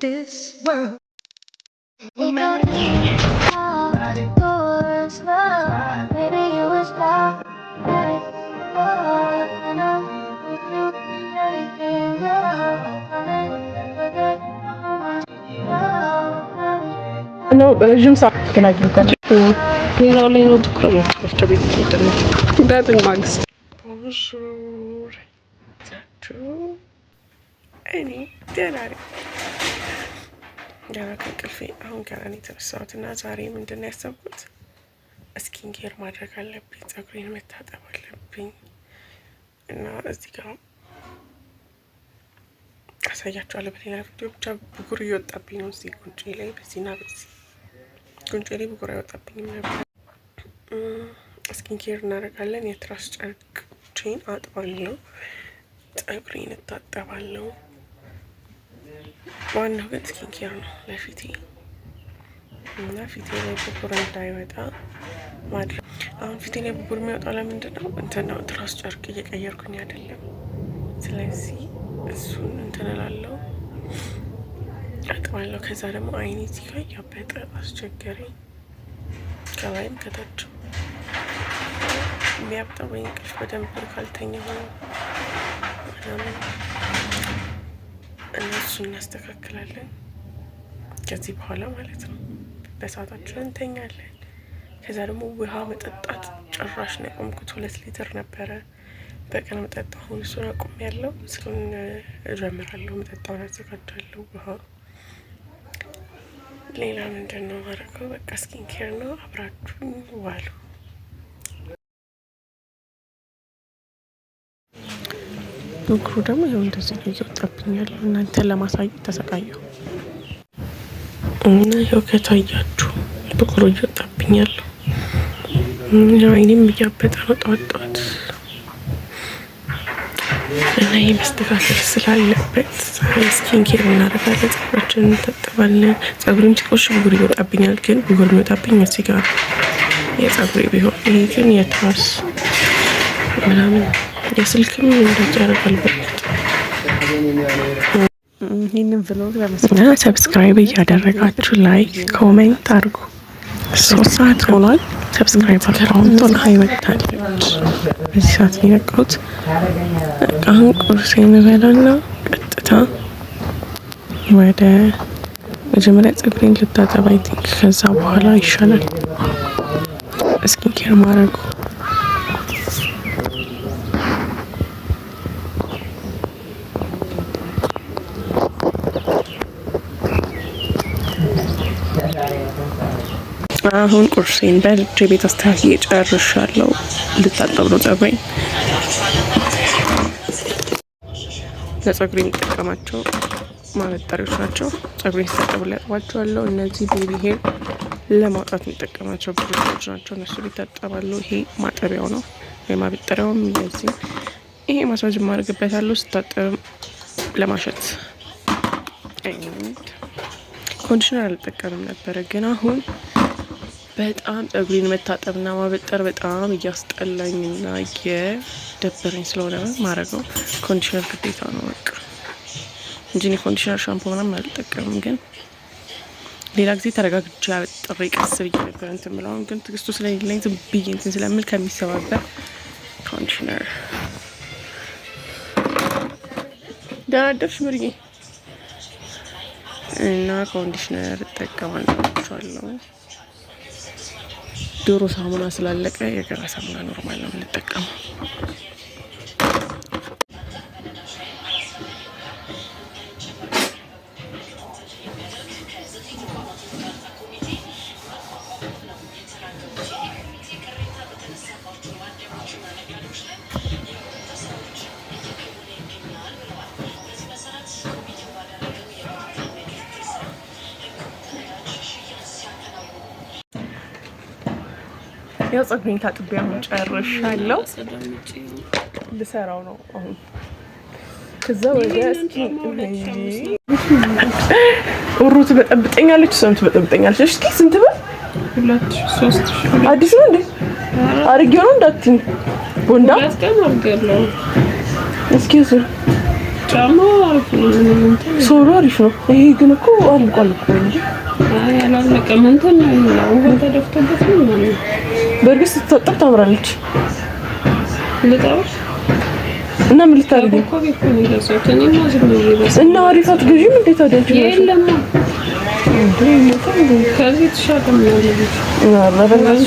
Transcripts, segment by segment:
this world. ነው በረጅም ሰዓት ተናግረታችሁ ሌላው ላይ ነው ትኩረት ወፍጮ ቤት ተጠርተን በጥን ማግስት ቦንጆር እኔ ደህና ነኝ። ገና ከእንቅልፌ አሁን ገና ነው የተነሳሁት እና ዛሬ ምንድን ነው ያሰብኩት ስኪን ኬር ማድረግ አለብኝ፣ ፀጉሬን መታጠብ አለብኝ እና እዚህ ጋር አሳያችኋለሁ በሌላ ቪዲዮ። ብቻ ብጉር እየወጣብኝ ነው እዚህ ጉንጬ ላይ፣ በዚህና በዚህ ጉንጬ ላይ ብጉር አይወጣብኝም ነበር። ስኪን ኬር እናደርጋለን። የትራስ ጨርቄን አጥባለሁ፣ ፀጉሬን እታጠባለሁ። ዋናው ግን ስኪን ኬር ነው ለፊቴ እና ፊቴ ላይ ብጉር እንዳይወጣ ማድረግ። አሁን ፊቴ ላይ ብጉር የሚወጣው ለምንድን ነው? እንትን ነው ትራስ ጨርቅ እየቀየርኩኝ አይደለም። ስለዚህ እሱን እንትን እላለሁ፣ አጥባለሁ። ከዛ ደግሞ አይኔ እዚህ ጋር እያበጠ አስቸገረኝ፣ ከላይም ከታች የሚያብጠው ወይ እንቅልፍ በደንብ ካልተኛ ሆነ ምናምን። እነሱን እናስተካክላለን ከዚህ በኋላ ማለት ነው። በሰዓታችን እንተኛለን። ከዛ ደግሞ ውሃ መጠጣት ጭራሽ ነው ያቆምኩት። 2 ሊትር ነበረ በቀን መጠጣው። አሁን እሱን አቁም ያለው እሱን እጀምራለሁ። መጠጣውን አዘጋጃለሁ። ውሃ ሌላ ምንድን ነው ማድረገው? በቃ ስኪን ኬር ነው። አብራችሁን ዋሉ። ብጉሩ ደግሞ ይኸው እንደዚህ ነው እየወጣብኛል። እናንተን ለማሳየት ተሰቃየሁ እና ይኸው ከታያችሁ ብጉሩ እየወጣብኛል። አይኔም እያበጠ ነው ጠዋት ጠዋት እና ይህ መስተካከል ስላለበት ስኪን ኬር እናደርጋለን። ፀጉራችንን እንታጠባለን። ፀጉሬም ሲቆሽ ብጉር ይወጣብኛል፣ ግን ብጉር የሚወጣብኝ እዚህ ጋር የፀጉሬ ቢሆን፣ ይሄ ግን የትራስ ምናምን የስልክም እንደዚህ ያደርጋል። በፊት ይህንን ብሎግ ለመስራት ሰብስክራይብ እያደረጋችሁ ላይክ ኮሜንት አድርጉ። 3 ሰዓት ሆኗል። ሰብስክራይብ አሁን ቶሎ ይመጣለች። በዚህ ሰዓት የነቃሁት አሁን ቁርሴን እበላና ቀጥታ ወደ መጀመሪያ ፀጉሬን ልታጠብ አይ ቲንክ፣ ከዛ በኋላ ይሻላል ስኪን ኬር ማድረጉ። አሁን ቁርሴን በልቼ ቤት አስተካክዬ ጨርሻለሁ። ልታጠብ ነው ፀጉሬን። ለፀጉሬ የሚጠቀማቸው ማበጠሪያዎች ናቸው። ፀጉሬን ሲታጠቡ ላጥባቸዋለሁ። እነዚህ ቤቢ ሄር ለማውጣት የሚጠቀማቸው ብሩሾች ናቸው። እነሱ ይታጠባሉ። ይሄ ማጠቢያው ነው፣ የማበጠሪያውም እንደዚህ። ይሄ ማሳጅ ማድረግበታለሁ ስታጠብ ለማሸት። ኮንዲሽነር አልጠቀምም ነበረ፣ ግን አሁን በጣም ፀጉሬን መታጠብና ማበጠር በጣም እያስጠላኝና እየደበረኝ ስለሆነ ማድረገው ኮንዲሽነር ግዴታ ነው በቃ እንጂ እኔ ኮንዲሽነር ሻምፖ ምናምን አልጠቀምም። ግን ሌላ ጊዜ ተረጋግቼ አበጥሬ ቀስ ብዬ ነበር እንትን ብለው፣ አሁን ግን ትግስቱ ስለሌለኝ ዝም ብዬ እንትን ስለምል ከሚሰባበር ኮንዲሽነር። ደህና አደርሽ ምርዬ። እና ኮንዲሽነር እጠቀማለሁ። ዶሮ ሳሙና ስላለቀ የገላ ሳሙና ኖርማል ነው የምንጠቀመው። ያው ፀጉሬን ታጥቤ አሁን ጨርሻለሁ። ልሰራው ነው አሁን። ከዛ ወደ እስኪ ሩት በጠብጠኛለች፣ እሷም ትበጠብጠኛለች። እስኪ ስንት ብር? 2-3 አዲስ ነው እንዴ? አርጌው ነው እንዳትኝ ቦንዳ እስኪ እሱ ጫማ ሶሉ አሪፍ ነው። ይሄ ግን እኮ አልቋል እኮ እንጂ ያላለቀም እንትን ነው ውሃ ተደፍቶበት ነው ማለት ነው። በእርግጥ ስትታጠብ ታምራለች። ልጣውስ እና ምን ልታደርጊ እኮ ቤት ነው የሚገዛው እና አሪፍ አትገዢም እንዴት ታደርጊ? የለም ከዚህ ተሻለም ነው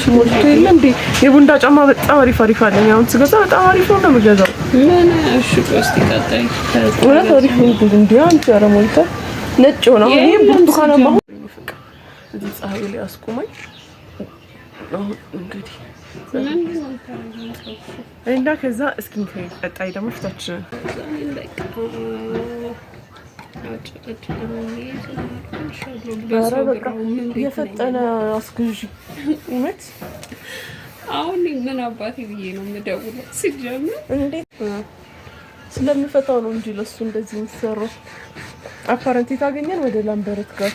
ሞልቶ የለ እንዴ? የቡንዳ ጫማ በጣም አሪፍ አለኝ። አሁን ስገዛ በጣም አሪፍ ነው የምገዛው። ምን እሺ ቆስቲ ቀጣይ ወላሂ አሪፍ ነው እንዴ? አንቺ ኧረ ሞልቶ ነጭ ነው። ይሄ ብርቱካናማ እዚህ ፀሐይ ላይ አስቆመኝ። አሁን እንግዲህ እና ከዛ እስኪን ቀጣይ ደግሞ ፊታችን የፈጠነ አስገዢ እውነት። አሁን ምን አባቴ ብዬ ነው የምደውለው? ሲጀምር እንዴት ስለምፈታው ነው እንጂ ለሱ እንደዚህ የሚሰራው። አፓረንት ታገኘን ወደ ላምበረት ጋር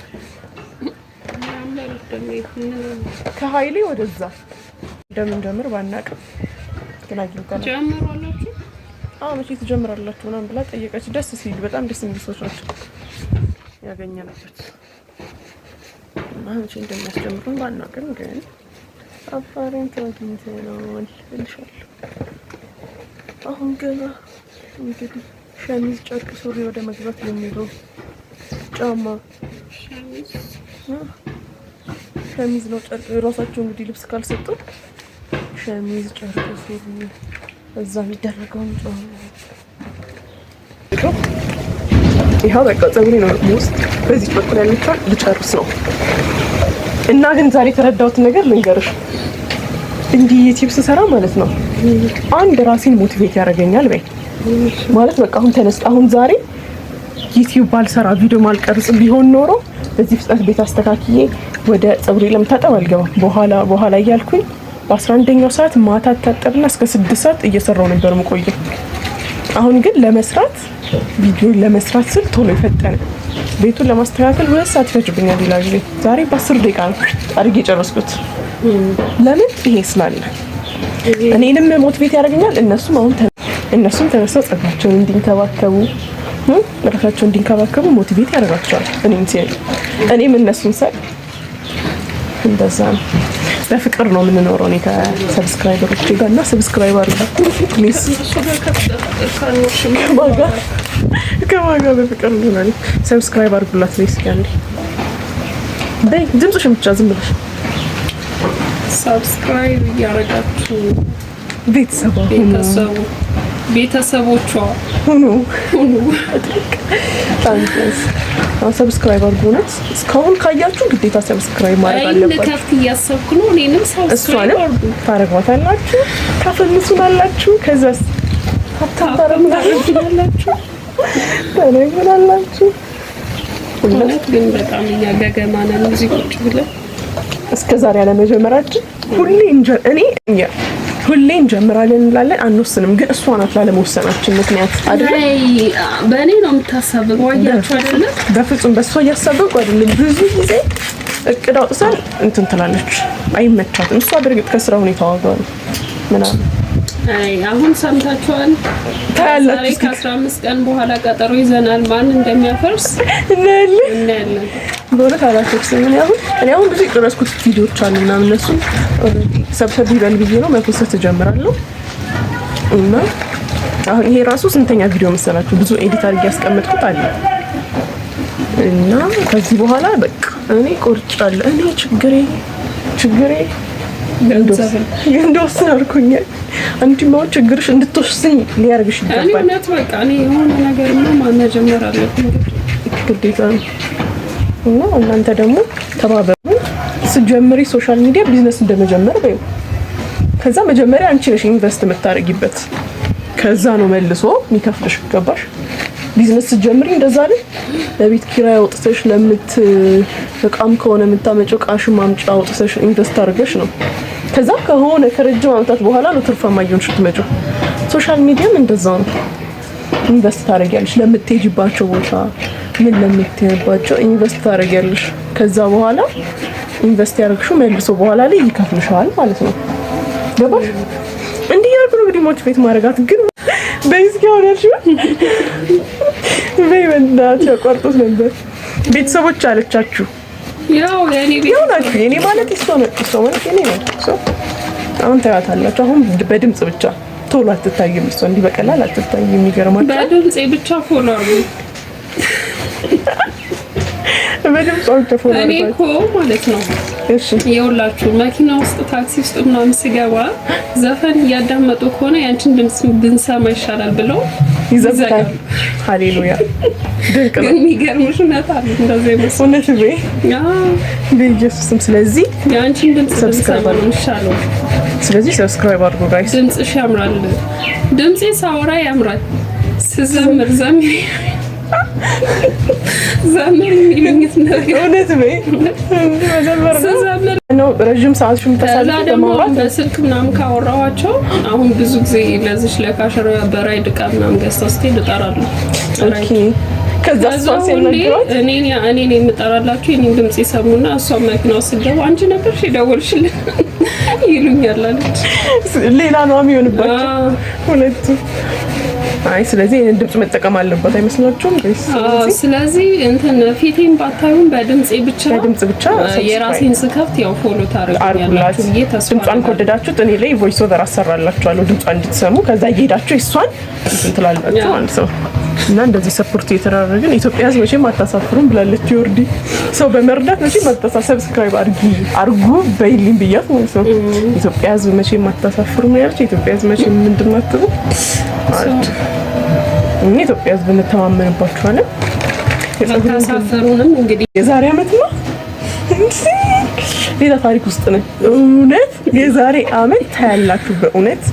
ከሀይሌ ወደዛ እንደምንጀምር ባናውቅም ግን አግኝተናል። ጀምሯላችሁ? አዎ መቼ ትጀምራላችሁ ምናምን ብላ ጠየቀች። ደስ ሲል በጣም ደስ የሚል ሰዎች ናቸው ያገኘንበት እና መቼ እንደሚያስጀምሩን ባናውቅም ግን አፓረንት አግኝተናል እልሻለሁ። አሁን ገና እንግዲህ ሸሚዝ፣ ጨርቅ፣ ሱሪ ወደ መግባት የሚለው ጫማ ሸሚዝ ነው ጨርቅ ራሳቸው እንግዲህ ልብስ ካልሰጡ ሸሚዝ፣ ጨርቅ፣ ሱሪ እዛ የሚደረገውን ጫማ ይኸው በቃ ፀጉሬ ነው ውስጥ በዚህ በኩል ያለችውን ልጨርስ ነው እና ግን ዛሬ የተረዳሁትን ነገር ልንገርሽ። እንዲህ ዩቲዩብ ስሰራ ማለት ነው አንድ ራሴን ሞቲቬት ያደርገኛል በይ ማለት በቃ አሁን ዛሬ ዩቲዩብ ባልሰራ ቪዲዮ ማልቀርጽ ቢሆን ኖሮ በዚህ ፍጥነት ቤት አስተካክዬ ወደ ፀጉሬ ለምታጠብ አልገባም። በኋላ እያልኩኝ በ11ኛው ሰዓት ማታ ታጠብና እስከ 6 ሰዓት እየሰራው ነበር የምቆየው። አሁን ግን ለመስራት ቪዲዮ ለመስራት ስል ቶሎ ይፈጠነ ቤቱን ለማስተካከል 2 ሰዓት ይፈጅብኛል ይላል። ዛሬ በ10 ደቂቃ ነው አድርጌ የጨረስኩት። ለምን ይሄ ስላለ እኔንም ሞቲቬት ያደርገኛል። እነሱም ተነስተው ፀጉራቸውን እንዲንከባከቡ ራሳቸውን እንዲንከባከቡ ሞቲቬት ያደርጋቸዋል። እኔም እነሱን ሳይ እንደዛ ነው። በፍቅር ነው የምንኖረው። እኔ ከሰብስክራይበሮቼ ጋር እና ሰብስክራይብ አድርጉ ፕሊዝ። ከማጋ በፍቅር ነው ሰብስክራይብ አድርጉላት ፕሊዝ። ያንዴ በይ ድምፅሽን ብቻ ዝም ብለሽ ሰብስክራይብ እያደረጋችሁ ቤተሰቦቿ ሁኑ። ሰብስክራይብ አድርጉ። እስካሁን ካያችሁ ግዴታ ሰብስክራይብ ማድረግ አለባችሁ። ለካፍት እያሰብኩ ነው። እኔንም ሰብስክራይብ አድርጉ። ታረጓታላችሁ፣ ታፈልሱናላችሁ፣ ከዛስ ታረጉናላችሁ። እውነት ግን በጣም እያገገማ ነን እዚህ ቁጭ ብለን እስከዛሬ ያለመጀመራችን ሁሌ እንጀምራለን እንላለን አንወስንም። ግን እሷ ናት ላለመወሰናችን ምክንያት አይደል? በእኔ ነው የምታሳብቀው ዋያችሁ አይደለ? በፍጹም በእሷ እያሳበቁ አይደለም። ብዙ ጊዜ እቅድ አውጥተን እንትን ትላለች፣ አይመቻትም። እሷ በእርግጥ ከስራ ሁኔታ ዋጋ ነው ምናምን። አሁን ሰምታችኋል። ዛሬ ከ15 ቀን በኋላ ቀጠሮ ይዘናል። ማን እንደሚያፈርስ እናያለን። በእውነት አላፈርስም። እኔ አሁን ብዙ የጨረስኩት ቪዲዮዎች አሉ ምናምን እነሱ ሰብሰብ ይበል ብዬ ነው መፖስት እጀምራለሁ። እና አሁን ይሄ ራሱ ስንተኛ ቪዲዮ መሰላችሁ? ብዙ ኤዲት አድርጌ ያስቀመጥኩት አለ እና ከዚህ በኋላ በቃ እኔ ቆርጫለሁ። እኔ ችግሬ እንደወስን አድርጎኛል። አንቺማ ችግርሽ እንድትወስኝ ሊያደርግሽ ይገባል። እኔ እውነት በቃ እኔ የሆነ ነገር ነው ማነጀመር አለብኝ ግዴታ ነው። እና እናንተ ደግሞ ተባበሩ። ስትጀምሪ ሶሻል ሚዲያ ቢዝነስ እንደመጀመር በይ። ከዛ መጀመሪያ አንቺ ነሽ ኢንቨስት የምታደርጊበት፣ ከዛ ነው መልሶ የሚከፍልሽ። ገባሽ? ቢዝነስ ስትጀምሪ እንደዛ አይደል? ለቤት ኪራይ አውጥተሽ እቃም ከሆነ የምታመጪው እቃሽ ማምጫ አውጥተሽ ኢንቨስት አድርገሽ ነው። ከዛ ከሆነ ከረጅም ዓመታት በኋላ ነው ትርፋማ እየሆንሽ የምትመጪው። ሶሻል ሚዲያም እንደዛው ነው። ኢንቨስት ታደርጊያለሽ ለምትሄጂባቸው ቦታ ምን ለምትሄጂባቸው ኢንቨስት ታደርጊያለሽ። ከዛ በኋላ ኢንቨስት ያደርግሽው መልሶ በኋላ ላይ ይከፍልሻል ማለት ነው። ገባሽ? እንዲህ ያልኩ ነው እንግዲህ ሞቲቬት ማድረጋት ግን በይስኪ ሆነሽ በይ በእናትህ ያቋርጡት ነበር። ቤተሰቦች አለቻችሁ ያው የኔ ቤተሰቦች የኔ ማለት እሷ ማለት የኔ ነው። አሁን ታያታላችሁ። አሁን በድምጽ ብቻ ቶሎ አትታይም። እሷ እንዲህ በቀላል አትታይም። የሚገርማችሁ በድምጽ ብቻ ፎሎ አድርጉ። በድምጽ ፎሎ አድርጉ። እኔ እኮ ማለት ነው የሁላችሁ መኪና ውስጥ ታክሲ ውስጥ ምናምን ስገባ ዘፈን እያዳመጡ ከሆነ ያንቺን ድምጽ ብንሰማ ይሻላል ብለው ይዘጋሉ። ሃሌሉያ ድንቅ ነው። የሚገርምሽ እውነት አለ እንደዚህ ነው። እውነት ነው በኢየሱስም። ስለዚህ ያንቺን ድምጽ ሰብስክራይብ አድርጉ ይሻላል። ስለዚህ ሰብስክራይብ አድርጉ ጋይስ። ድምጽሽ ያምራል። ድምጼ ሳወራ ያምራል። ስዘምር ዘምሪ የሚሉኝት ነገር እውነት ነው። ረጅም ሰዓት ተሳልፈን በማውራት በስልክ ምናምን ካወራኋቸው አሁን ብዙ ጊዜ ለዚች ለካሸራ በራይድ ዕቃ ምናምን ገዝተው ስትሄድ እጠራለሁ። ከዛ እኔ የምጠራላችሁ የኔን ድምጽ ይሰሙና እሷ መኪናው ስትገባ አንቺ ነበርሽ የደወልሽልን ይሉኛል አለች። ሌላ ነው የሚሆንባቸው ሁለቱ። አይ ስለዚህ ይሄን ድምጽ መጠቀም አለበት አይመስላችሁም? ስለዚህ እንትን ፊቴን ባታዩን በድምጽ ብቻ የራሴን ስከፍት ያው ፎሎ ታረጋላችሁ። ድምጿን ከወደዳችሁት እኔ ላይ ቮይስ ኦቨር አሰራላችኋለሁ ድምጿን እንድትሰሙ። ከዛ እየሄዳችሁ እሷን እንትን ትላላችሁ ማለት ነው። እና እንደዚህ ሰፖርት እየተደረግን ኢትዮጵያ ሕዝብ መቼም አታሳፍሩም ብላለች ዮርዲ። ሰው በመርዳት መቼም ሰብስክራይብ አርጉ በይልኝ ብያት ማለት ነው። ኢትዮጵያ ሕዝብ መቼም አታሳፍሩም ያለች። ኢትዮጵያ ሕዝብ መቼም ምንድን ነው አትሉ ማለት እኔ ኢትዮጵያ ሕዝብ እንተማመንባችኋለን። የታሳፈሩንም እንግዲህ የዛሬ አመት ነው ሌላ ታሪክ ውስጥ ነው። እውነት የዛሬ አመት ታያላችሁ። በእውነት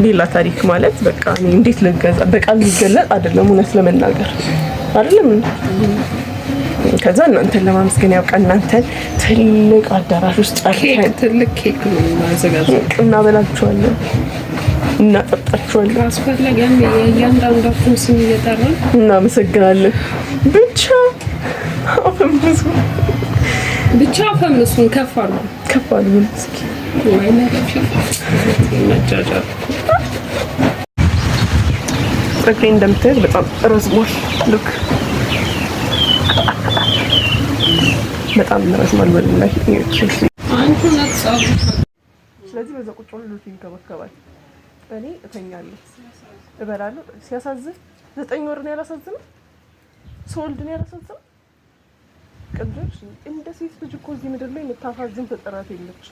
ሌላ ታሪክ ማለት በቃ እኔ እንዴት ልገዛ በቃል ሊገለጽ አይደለም። እውነት ለመናገር አይደለም። ከዛ እናንተን ለማመስገን ያብቃ። እናንተን ትልቅ አዳራሽ ውስጥ አልተን ትልቅ ኬክ ነው ማዘጋጀት እናበላችኋለን፣ እናጠጣችኋለን። አስፈላጊም የእያንዳንዳችሁን ስም እየጠራን እናመሰግናለን። ብቻ አፈምሱን ከፍ አድርጉ እስኪ ወይ ነፍሽ መጃጃል ጸጉሬ እንደምታዩት በጣም ረዝሟል። ሉክ በጣም ረዝሟል። ወላሂ አንቺ ነጻው። ስለዚህ በዛ ቁጭ ብሎ ሉክ ይንከባከባል። እኔ እተኛለሁ፣ እበላለሁ። ሲያሳዝን 9 ወር ነው ያላሳዝነው። ሶልድ ነው ያላሳዝነው። ቅድም እንደ ሴት ልጅ እኮ እዚህ ምድር ላይ የምታሳዝን ፍጥረት የለች።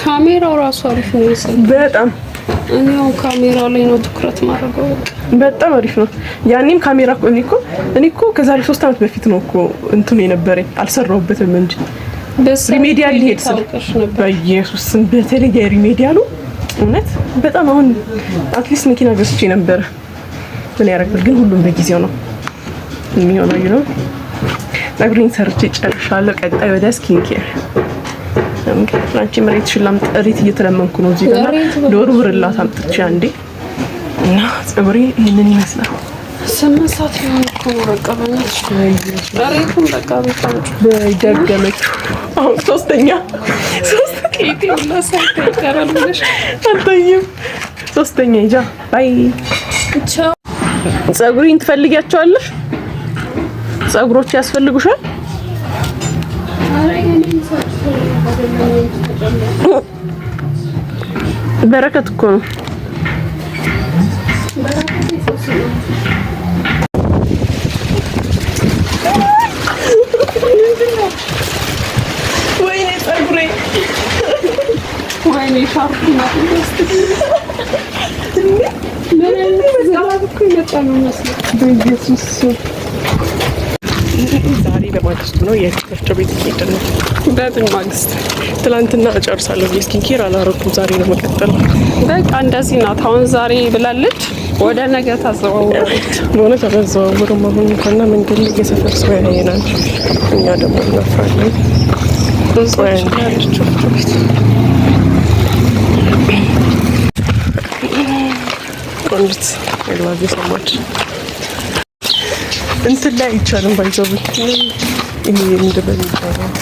ካሜራው ራሱ አሪፍ ነው ይሰል በጣም እኔው ካሜራው ላይ ነው ትኩረት ማድረገው። በጣም አሪፍ ነው። ያኔም ካሜራ እኔ እኮ ከዛሬ 3 አመት በፊት ነው እኮ እንትኑ የነበረኝ አልሰራሁበትም እንጂ ሪሜዲያል ሊሄድ ነበር። በኢየሱስ በተለየ ሪሜዲያሉ እውነት በጣም አሁን አትሊስት መኪና ገዝቼ ነበር። ምን ያደርጋል ግን ሁሉም በጊዜው ነው የሚሆነው። ይሄ ነው ጸጉሬን ሰርቼ ጨርሻለሁ። ቀጣይ ወደ ስኪን ኬር ላንቺ መሬት ሽላም ጥሪት እየተለመንኩ ነው እዚህ ጋር ዶር ብርላት አምጥቼ አንዴ እና ጸጉሬ ይሄንን ይመስላል። 8 ሰዓት ነው እኮ በቃ በእናትሽ ዳሬቱን በቃ በቃች በደገመች አሁን ሶስተኛ ኬቲ ሁላ ሳይት ይቀራል ብለሽ አልታየም። ሶስተኛ ይጃ ባይ ቻው። ጸጉሬን ትፈልጊያቸዋለሽ? ጸጉሮች ያስፈልጉሻል? በረከት እኮ ነው። ወይኔ ጸጉሬ ወይኔ ሻርፕ ነው ዛሬ በማግስቱ ነው የወፍጮ ቤት ሄደን ነው። በምን ማግስት? ትላንትና እጨርሳለሁ። የስኪን ኬር አላረኩም። ዛሬ ነው መቀጠለው። በቃ እንደዚህ ናት። አሁን ዛሬ ብላለች፣ ወደ ነገ ታዘዋውራለች። በእውነት አላዘዋውርም። አሁን እንኳን መንገድ ላይ የሰፈር ሰው ያየናል፣ እኛ ደግሞ እናፍራለን። ያለች ወፍጮ ቤት ቆንጆት የላቪ ሰማች እንትን ላይ አይቻልም። ባይዘው ይሄ እንደበል ይባላል።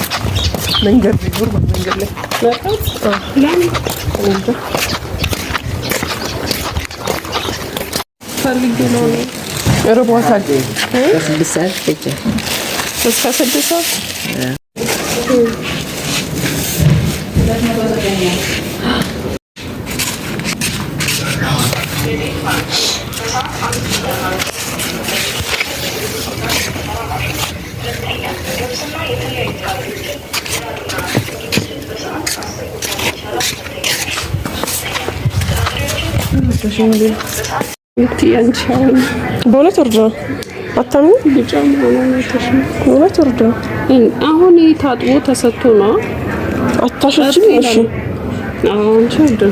መንገድ ቢኖር መንገድ ላይ ፈልጌ ነው ርቧታል። በስድስት ሰዓት ብቻ እስከ 6 ሰዓት በሁለት ወርዶ አታምኑ ቢጫ መሆኑን ተሽም በሁለት ወርዶ አሁን ታጥቦ ተሰጥቶ ነው አታሸችም። እሺ አሁን ቸርደ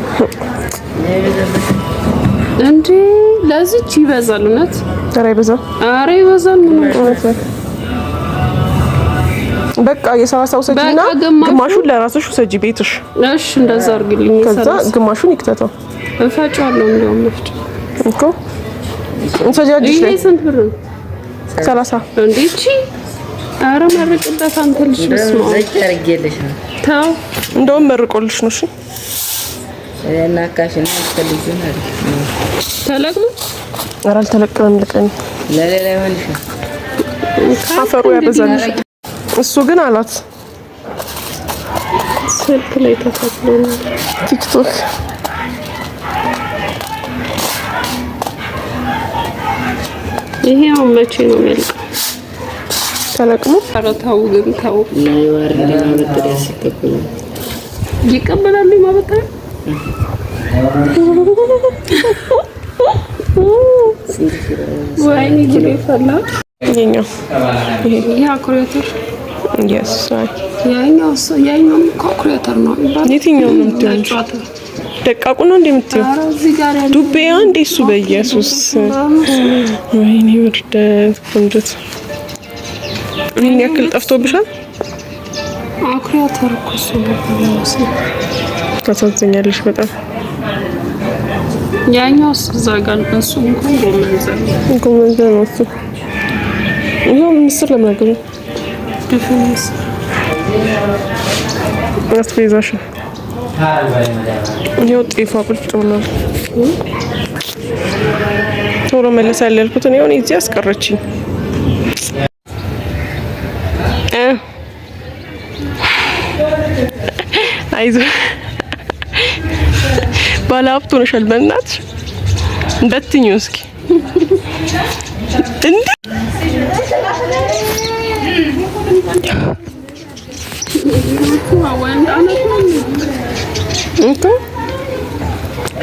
እንዴ ለዚች ይበዛል። እውነት ኧረ ይበዛል፣ ኧረ ይበዛል። ምን እውነት በቃ የሰላሳው ሰጂና ግማሹን ለራስሽ ውሰጂ ቤትሽ። እሺ እንደዛ አድርግልኝ። ከዛ ግማሹን ይክተተው እፈጫለሁ። እንደውም መፍጭ እኮ እንሰጃጅሽ ላይ ስንት ብር? 30 እንዴ እቺ ኧረ መርቅበት አንተ ልጅ መስማ ዘርጌልሽ ነው። ታው እንደውም መርቆልሽ ነው። እሺ እና ካሽና ተልጅን አለ ተለቅሞ ኧረ አልተለቀመም። ልቀኝ ለሌላ ይሆንሽ አፈሩ ያበዛልሽ። እሱ ግን አላት ስልክ ላይ ተከፍሎ ቲክቶክ ይሄው መቼ ነው የሚያልቀው? ተለቅሞ ኧረ ተው ግን ተው። ለይዋር ለማበጠር ያስከፍሉ ይቀበላሉ ማበጠር ወይኔ ጉዴ ፈላ። ይሄኛው ይሄ አኩሬተር yes ያኛው ካልኩሌተር ነው ይባላል። የትኛው ነው የምትይው? ደቃቁ ነው እንደምትይው? ኧረ እዚህ ጋር ያለው ዱቤ አንዴ እሱ በኢየሱስ ወይኔ ወርደት ቆንጆት ምን ያክል ጠፍቶብሻል? ካልኩሌተር እኮ እሱ ነው። ታሳዝኛለሽ በጣም። ያኛው እዛ ጋር እሱ እንኳን ጎመን ዘር ነው እሱ። ይሄው ምስር ለማገኘ ድፍንስ አስቤዛሽ ይሄው ጤፋ ቁጭ ብሏል። ቶሎ መለሳል ያልኩት ነው እዚህ አስቀረችኝ። አይዞህ ባለሀብት ሆነሻል። በእናትሽ በትኝው እስኪ እንዴ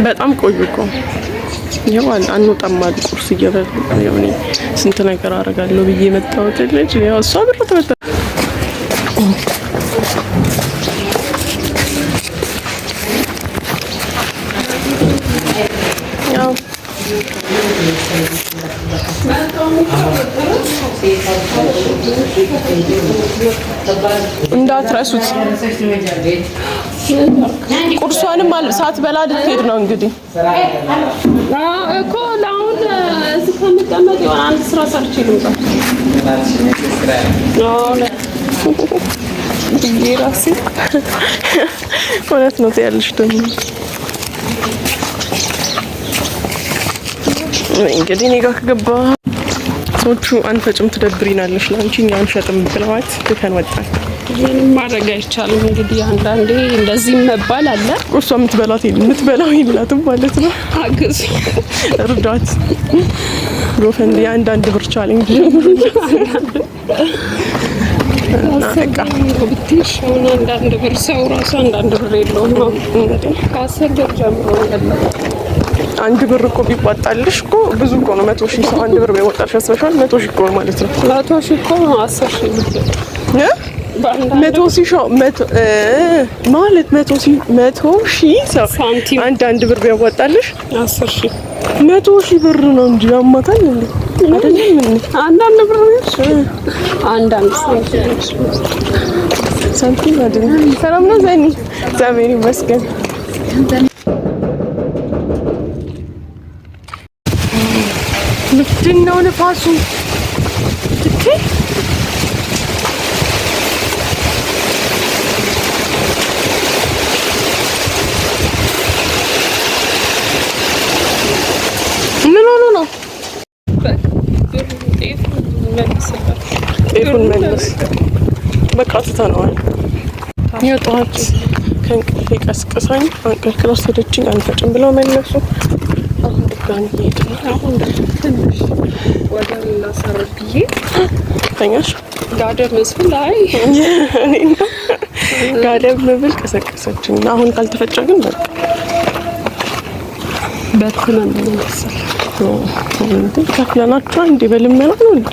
በጣም ቆዩ እኮ ይኸው አንወጣም አሉ ቁርስ እየበሉ ነው። እኔ ስንት ነገር አደርጋለሁ ብዬ መጣሁት ልጅ ያው እሷ ብር ተመጣ ያው እንዳትረሱት። ቁርሷንም ሳትበላ ልትሄድ ነው እንግዲህ እኮ ለአሁን እዚህ ከምቀመጥ የሆነ አንድ ስራ ሰርቼ ልምጣ ብዬ እራሴ እውነት ነው ትያለሽ ደግሞ እንግዲህ እኔ ጋር ከገባ ሰዎቹ አንፈጭም ትደብሪናለሽ ለአንቺ እኛ አንሸጥም ብለዋት ትተን ወጣን። ምንም ማድረግ አይቻልም። እንግዲህ አንዳንዴ እንደዚህ መባል አለ። እሷ የምትበላው የላትም ማለት ነው። አግዝ እርዳት። ጎፈንድ አንዳንድ ብር ቻሌንጅ ብትሽ ሆነ አንዳንድ ብር ሰው ራሱ አንዳንድ ብር የለውም ነው። ከ10 ብር ጀምሮ ያለው አንድ ብር እኮ ቢቋጣልሽ እኮ ብዙ እኮ ነው። 100,000 ሰው አንድ ብር ቢወጣልሽ ያስበሻል። 100,000 እኮ ነው ማለት ነው። 100,000 እኮ 10,000 ብር 100,000 ሰው ማለት 100,000 ሰው ሳንቲም አንድ ብር ቢያዋጣልሽ 10,000 100,000 ብር ነው እንጂ ያማካኝ እንዴ አይደለም። ምን አንዳንድ ብር ነው አንዳንድ ሳንቲም አይደለም። ሰላም ነው ዘይኒ? እግዚአብሔር ይመስገን። ምንድን ነው ንፋሱ? ምን ሆኖ ነው? በቃ ትተነዋል። የጠዋት ከእንቅልፌ ቀስቅሳኝ አንቀልቅላ ወሰደችኝ። አንፈጭም ብለው መለሱ። አሁን ድጋሚ ሄድ ነው። አሁን ትንሽ ወደ ሌላ ሰረድ ብዬ ተኛሽ ጋደም መስል ላይ ጋደም ብል ቀሰቀሰችኝ። አሁን ካልተፈጨ ግን በቃ በትነን መሰል እንዴ ከፍለናቸው እንዴ በልመና ነው እንዴ?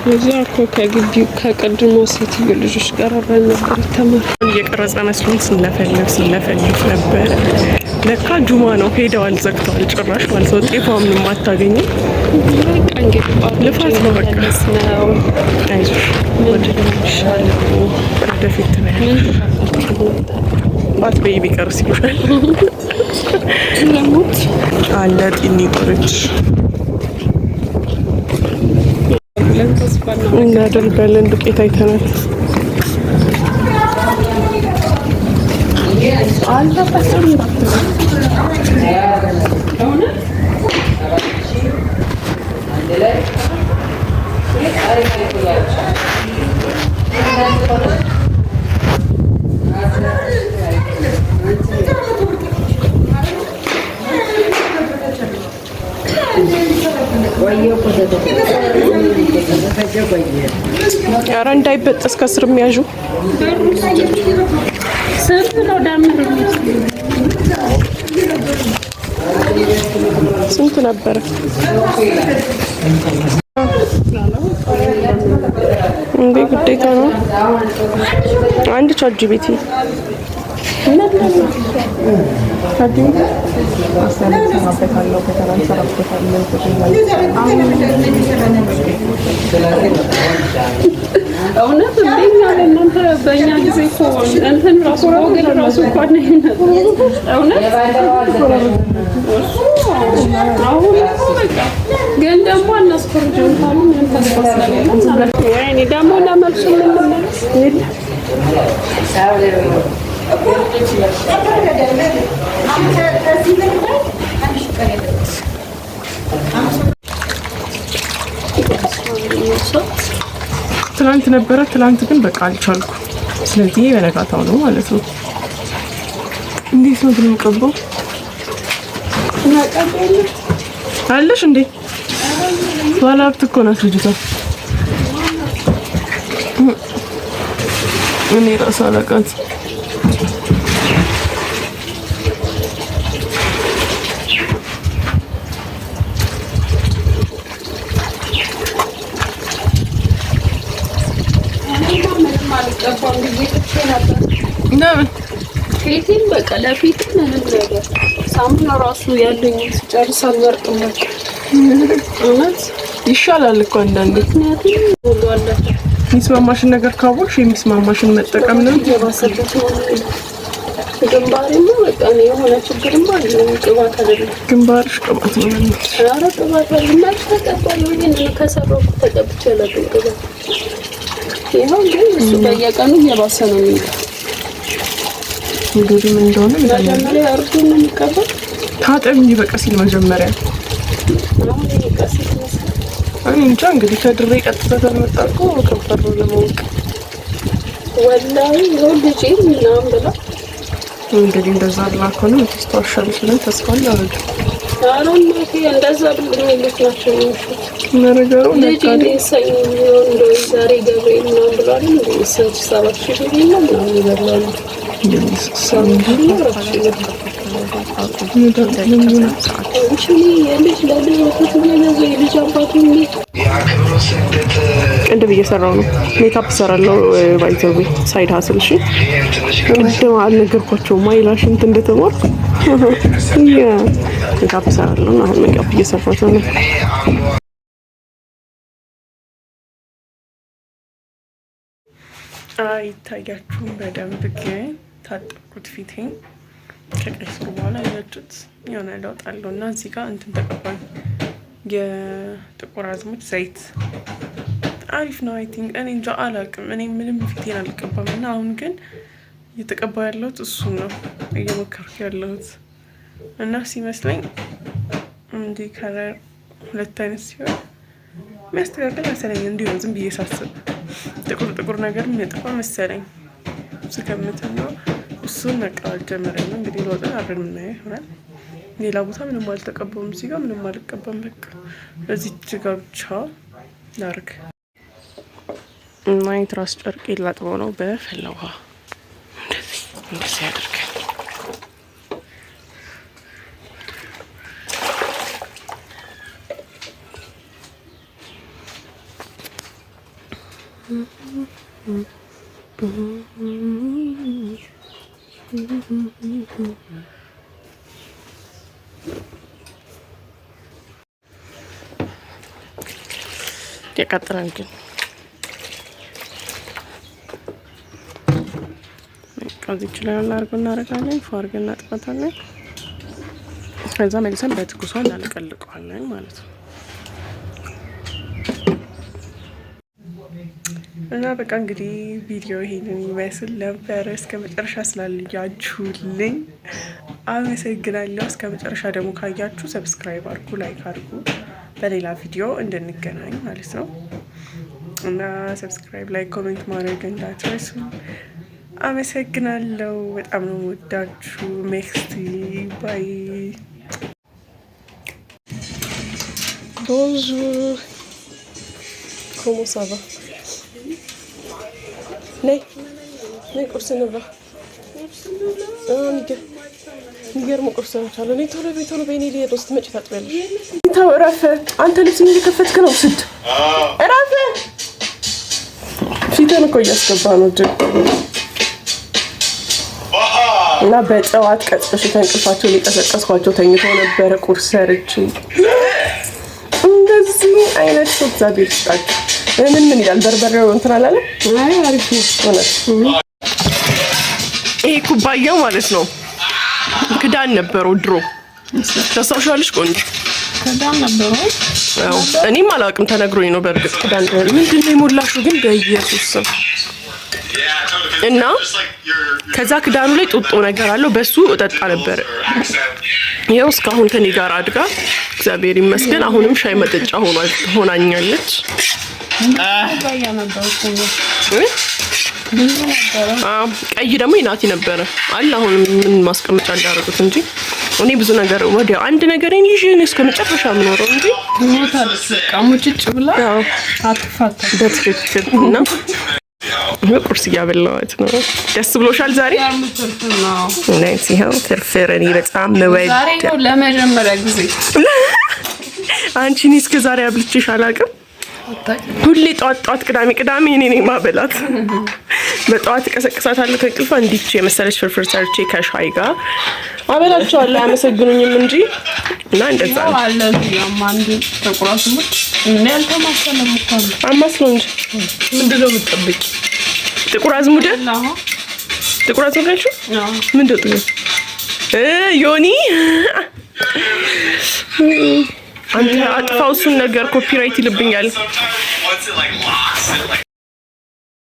እዚያ እኮ ከግቢው ከቅድሞ ሴትዮ ልጆች ጋር አብረን ነበር የተማርነው። እየቀረጸ መስሎኝ ስለፈልግ ነበር። ለካ ጁማ ነው። ሄደዋል፣ ዘግተዋል ጭራሽ ማለት ነው። ጤፏ ምንም አታገኝም። ልፋት ነው በቃ ነው። አይዞሽ ወደፊት ባት በይ ቢቀርስ ይሉሻል። ለሞት አለ ጢኒ ቆረች እናደርጋለን። ዱቄት አይተናል። ኧረ እንዳይበጠስ ከስር የሚያዡ ስንት ነበረ እንዴ? ግዴታ ነው። አንድ ቻርጅ ቤቲ እውነት እንደኛ ለእናንተ በእኛ ጊዜ እኮ እንትን ራሱ ወገን ራሱ እንኳን እውነት አሁን በቃ ግን ደግሞ አናስፈርጀው ካሉ ምን ተስፋ ስለሌለን ወይኔ ደግሞ ለመልሱ የምንመለስ ትላንት ነበረ። ትላንት ግን በቃ አልቻልኩ። ስለዚህ በነጋታው ነው ማለት ነው። እንዴት ነው ግን የምቀባው? አለሽ እንዴ? ባለሀብት እኮ ናት ልጅቷ። እኔ ራሱ አላውቃት። ለምን ፊቴን በቃ ለፊት ምንም ነገር ሳሙና ራሱ ያለኝ ሲጨርስ አልመርጥም። በቃ እውነት ይሻላል እኮ አንዳንዴ። ምክንያቱም ሁሉ አለ የሚስማማሽን ነገር ካወቅሽ የሚስማማሽን መጠቀም ነው። የባሰበት ነው ግንባሬማ በቃ ነው የሆነ ችግርማ አለ። ቅባት አይደለም ግንባርሽ ቅባት ነው ማለት ነው። ኧረ ቅባት አይደለም ተቀባለው። ይሄን ከሰራው ተቀብቼ አላውቅም ቅባት። ይሄው ግን እሱ በየቀኑ እየባሰ ነው የሚለው። እንግዲህ ምን እንደሆነ መጀመሪያ አርዱ ነው የሚቀባው። ታጠብ እንጂ በቃ ሲል መጀመሪያ አሁን ይቀስስ ነው። እኔ እንጃ እንግዲህ ከድሬ ቀጥታ ተመጣጣ ከፈሩ ለማወቅ ወላሂ ነው ልጄ ምናምን ብላ እንግዲህ እንደዛ ብላኮነ ተስተዋሻለች ብለን ተስፋ እናደርግ። አሁን ማፊ እንደዛ ብለን ልጅ ናቸው ነገሩ ነጋዴ ሰኝ ነው እንደው ዛሬ ገብርኤል ነው ብሏል። እንዴ ሰዎች ሰባት ሺህ ነው ምናምን ይበላሉ። ቅድም እየሰራው ነው። ሜካፕ እሰራለሁ ባይዘዌ ሳይድ ሀስል። እሺ ቅድም አልነገርኳቸውም አይላሽ እንትን እንደተማርኩ ሜካፕ እሰራለሁ። አሁን ሜካፕ እየሰራሁ ነው። አይታያችሁም በደንብ ግን ታጠብኩት ፊቴን ከቀይ ስሩ በኋላ ያያችሁት የሆነ ለውጥ አለው እና እዚህ ጋር እንትን ተቀባኝ የጥቁር አዝሙድ ዘይት አሪፍ ነው። አይ ቲንክ እኔ እንጃ አላውቅም። እኔ ምንም ፊቴን አልቀባም እና አሁን ግን እየተቀባ ያለሁት እሱን ነው እየሞከርኩ ያለሁት እና ሲመስለኝ እንዲህ ከለር ሁለት አይነት ሲሆን የሚያስተካክል መሰለኝ እንዲሁ ዝም ብዬ ሳስብ ጥቁር ነገር የሚያጠፋ መሰለኝ ስከምትና እሱን መቀባት ጀመረ ነው እንግዲህ ለውጥን አብረን የምናየው ይሆናል። ሌላ ቦታ ምንም አልተቀባውም፣ እዚህ ጋር ምንም አልቀባም። በቃ በዚህ ጋ ብቻ ላርግ እና የትራስ ጨርቅ ላጥበው ነው በፈላ ውሃ እንደዚህ ያደርጋል። ያቃጥላል ግን ከዚህ ላይ አድርገን እናደርጋለን። ፎርገን እናጥፋታለን። ከዛ መልሰን በትኩሷ እናንቀልቀዋለን ማለት ነው። እና በቃ እንግዲህ ቪዲዮ ይሄንን ይመስል ነበር። እስከ መጨረሻ ስላያችሁልኝ አመሰግናለሁ። እስከ መጨረሻ ደግሞ ካያችሁ ሰብስክራይብ አድርጉ፣ ላይክ አድርጉ፣ በሌላ ቪዲዮ እንድንገናኝ ማለት ነው። እና ሰብስክራይብ፣ ላይክ፣ ኮሜንት ማድረግ እንዳትረሱ። አመሰግናለሁ። በጣም ነው ወዳችሁ። ሜክስቲ ባይ። ቦንጆur comment ça va? ነይ ቁርስ እንብላ። የሚገርም ቁርስ ሰርቻለሁ። እኔ ቶሎ በይ እኔ ልሄድ ነው። ስትመጪ ታጥቢያለሽ። ተው እረፍ። አንተ ልብስ እየከፈትክ ነው። ስድ እረፍ። ፊትህን እኮ እያስገባ ነው እጅግ እና በጠዋት ቀጥቅሽ ከእንቅልፋቸው ሊቀሰቀስኳቸው ተኝተው ነበረ። ቁርስ ሰርቼ እንደዚህ አይነት ሰው እግዚአብሔር ይስጣችሁ። ምን ይላል በርበሬው እንትን አላለ? አይ አሪፍ ነው። ይሄ ኩባያው ማለት ነው ክዳን ነበረው ድሮ። ተሳውሻለሽ? ቆንጆ ክዳን ነበረው። አዎ እኔም አላውቅም፣ ተነግሮኝ ነው። በእርግጥ ክዳን ነው። ምንድነው የሞላሽው ግን? በኢየሱስ ስም እና ከዛ ክዳኑ ላይ ጡጦ ነገር አለው። በሱ እጠጣ ነበር። ይኸው እስካሁን ከኔ ጋር አድጋ እግዚአብሔር ይመስገን። አሁንም ሻይ መጠጫ ሆናኛለች። ቀይ ደግሞ ይናቲ ነበረ አለ። አሁንም ምን ማስቀመጫ እንዳደረጉት እንጂ እኔ ብዙ ነገር ወዲያው አንድ ነገር ይዤ እስከ መጨረሻ የምኖረው እንጂ ሞታለች። በቃ ሙጭጭ ብላ አትፋታ በትክክል እና ቁርስ እያበላኋት ነው። ደስ ብሎሻል ዛሬ? ናይስ። ይኸው ፍርፍር እኔ በጣም መወድ ዛሬ ነው ለመጀመሪያ ጊዜ። አንቺ እኔ እስከ ዛሬ አብልቼሽ አላውቅም። ሁሌ ጠዋት ቅዳሜ እኔ ነኝ ማበላት። በጠዋት ቀሰቅሳታለሁ ከእንቅልፏ እንዲች የመሰለች ፍርፍር ሰርቼ ከሻይ ጋር አበላቸዋለሁ። አያመሰግኑኝም እንጂ እና እንደዛ ነው አለ። ያማንዱ ተቆራስሙት እና ያልተማሰለም እኮ ነው አማስለው እንጂ ምንድነው የምትጠብቂ? ጥቁር አዝሙድ ነሽ? ምንድነው ጥቁር ዮኒ አንተ አጥፋው እሱን ነገር ኮፒራይት ይልብኛል።